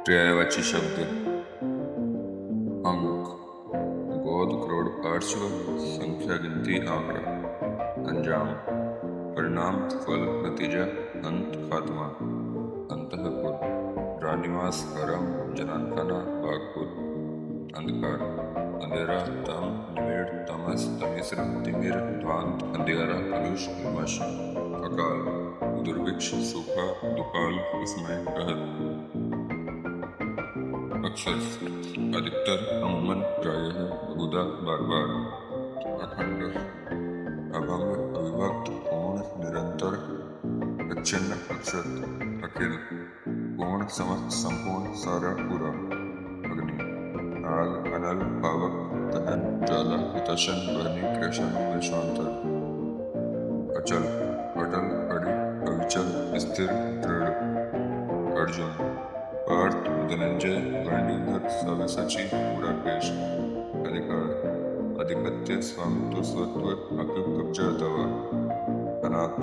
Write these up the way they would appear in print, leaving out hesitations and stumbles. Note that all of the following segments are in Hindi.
पर्यायवाची शब्द अंक, गोद करोड़ पार्श्व, संख्या गिनती आंकड़ा। अंजाम, परिणाम फल नतीजा, अंत खात्मा। अंतःपुर, रानिवास हरम जनानखाना बागपुर। अंधकार, अंधेरा तम निमिड़ तमस तमिस्र तिमिर ध्वांत अंधियारा कलुष विमश। अकाल, दुर्भिक्ष सूखा दुकाल विस्मय रहत। अक्सर, अधिकतर अमूमन प्रायः बहुधा बार बार। अखंड, अभंग अविभक्त पूर्ण निरंतर अच्छिन्न अक्षत। अखिल, पूर्ण समस्त संपूर्ण सारा पूरा। अग्नि, आग अनल पावक दहन ज्वाला हितशन बहनी क्रेशनु विश्वांतर। अचल, अटल अडिग अविचल स्थिर दृढ़। अर्जुन, पार्थ धनंजय गांडीवधर सव्यसाची पुराकेश। अधिकार, आधिपत्य स्वामित्व स्वत्व हक कब्जा दावा। अनाथ,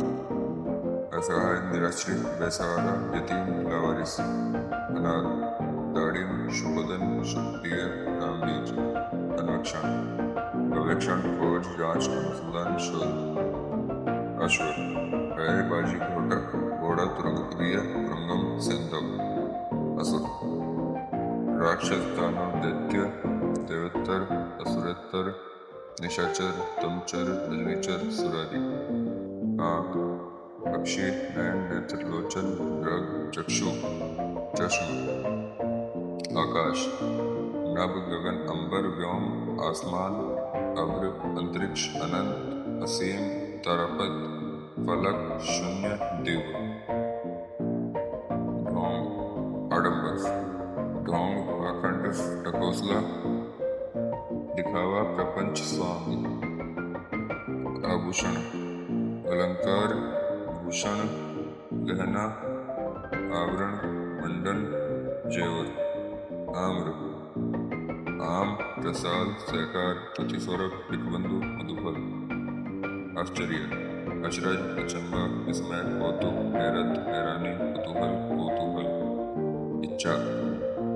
असहाय निराश्रित बेसहारा यतीम लावारिस। अनार, दाड़िम शुभदन शुभप्रिय रामबीज। अन्वेक्षण, अवेक्षण खोज जांच अनुसंधान शोध। अश्व, पैर बाजी घोटक घोड़ा तुरंग प्रिय तुरंगम सेंतव। असुर, राक्षस दानव दैत्य देवोत्तर असुरेत्तर निशाचर तमचर रजनीचर सुरारी। आँख, पक्षी नयन नेत्र लोचन दृग चक्षु चश्म। आकाश, नभ गगन अंबर व्योम आसमान अभ्र अंतरिक्ष अनंत असीम तारापथ फलक शून्य दिव्य। ढोंग, आडंबर, ढोंग अखंड टकोसला दिखावा प्रपंच स्वांग। आभूषण, अलंकार भूषण गहना आवरण मंडन जेवर। आम्र, आम प्रसाद सहकार अतिस्वरक दिग्बंधु मधुफल। आश्चर्य, अचरज अचंबा विस्मय कौतुक हैरत हैरानी कुतूहल कौतूहल। इच्छा,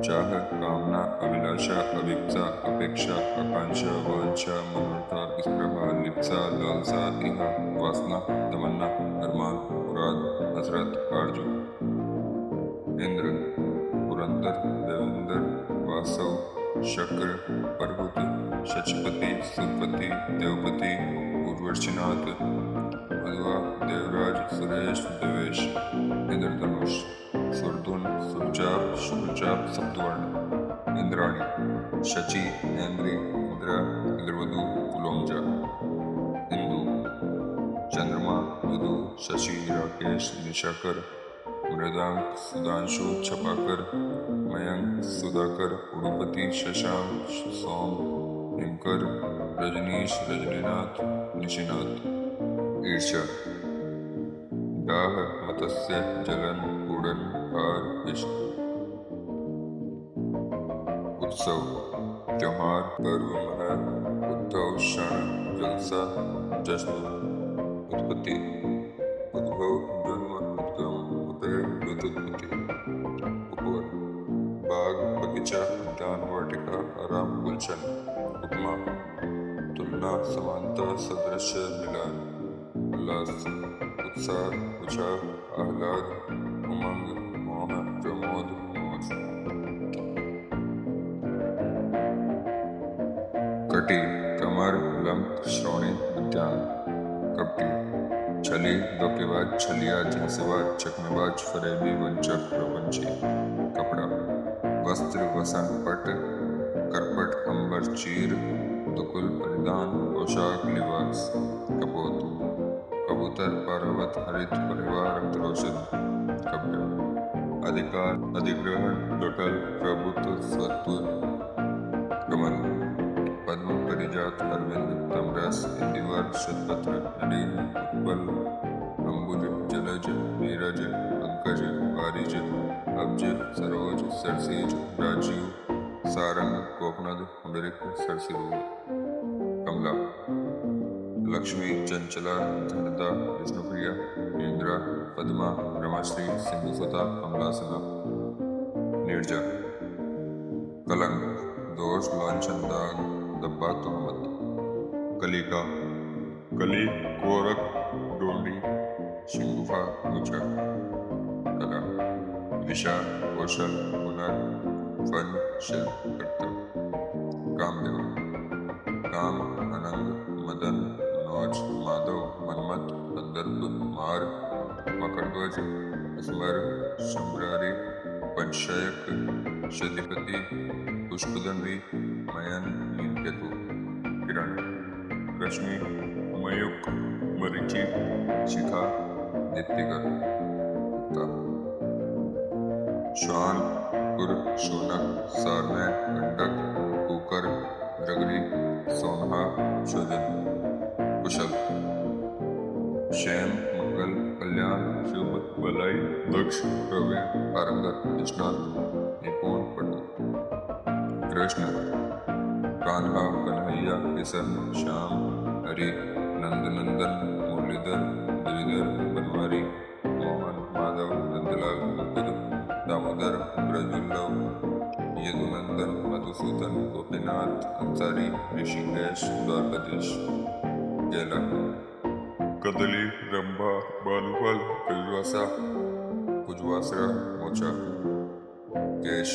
चाह कामना अभिलाषा अभिप्सा अपेक्षा आकांक्षा वांछा मनोरथा स्पृहा लिप्सा लालसा इहा वासना तमन्ना अरमान मुराद हसरत आरजू। इंद्र, पुरंदर देवेंद्र वासव शक्र प्रभुत शचपति सुरपति देवपति उर्वशीनाथ मधुआ देवराज सुरेश देवेश। इंद्रधनुष, सुरधुन सुरचाप शुभचाप सप्तवर्ण। इंद्राणी, शची ऐन्द्री इंद्रा इंद्रवधु कुलोमजा। इंदु, चंद्रमा मधु शशि राकेश निशाकर मृदांक सुधांशु छपाकर मयंक सुधाकर उड़ुपति शशांक सोम हिमकर रजनीश रजनीनाथ निशिनाथ। ईर्ष्या, डाह मत्स्य जलन कूड़न हार इष्ट। उत्सव, त्योहार पर्व महर उत्सव क्षण जलसा जश्न। उत्पत्ति, उद्भव जन्म उद्गम उदय व्युत्पत्ति। उपवर, बाग बगीचा उद्यान वाटिका आराम गुलशन। उपमा, तुलना समानता सदृश मिलान। उल्लास, उत्साह उत्साह आह्लाद उमंग मोह प्रमोद मोद। कटी, कमर लंक श्रोणी उद्यान। कपटी, छली धोखेबाज छलिया जिनसेबाज चकमेबाज फरेबी वंचक प्रपंची। कपड़ा, वस्त्र वसन पट करपट अंबर चीर दुकुल परिधान पोशाक लिबास। कपोत, कबूतर पारावत हरित परिवार रोशन। कब्र, अधिकार अधिग्रहण दखल प्रभुत्व स्वत्व। कमल, पद्म परिजात अरविंद तमरस इंदिवर शतपत्र नलिन उत्पल अंबुज जलज नीरज पंकज वारिज अब्ज सरोज सरसीज राजीव सारंग कोकनद पुंडरिक सरसिरूर। कमला, लक्ष्मी चंचला धनदा विष्णुप्रिया इंद्रा पद्मा रमाश्री सिंधुसुता कमलासना। नीरजा, कलंक, दोष, लांछन, दाग, दब्बा, तोहमत, कलिका, कली, कोरक, डोंडी, शिंगुफा, ऊंचा, कला, विशाल, कौशल, हुनर, फन, शिल्प, कर्तव्य, कामदेव, काम, अनंग, मदन, मनोज, माधव, मन्मथ, संदर्भ, मार, मकरध्वज, स्मर, शंभरारी, पंचशयक, शतिपति, पुष्पदंडी, मयन, नीलकेतु, किरण, रश्मि, मयूक, मरीचि, शिखा, दीप्तिकर, मुक्ता, श्वान, कुर, शोनक, सारमेय, गंडक, कुकर, रगरी, सोनहा, शोजन, कुशल, क्षेम, मंगल, कल्याण, शुभ, भलाई, दक्ष, प्रवीण, पारंगत, निष्णात, निपुण, पटु, कृष्ण, कान्हा, कन्हैया, किशन, श्याम, हरि, नंदनंदन, मुरलीधर, गिरिधर, बनवारी, मोहन, माधव, नंदलाल, मुकुंद, दामोदर, ब्रजवल्लभ, यदुनंदन, मधुसूदन, गोपीनाथ, अंसारी, ऋषिकेश, द्वारकाधीश, गेला, कदली, रंभा, भानुफल, बिलवासा, कुजवासरा, मोचा, केश,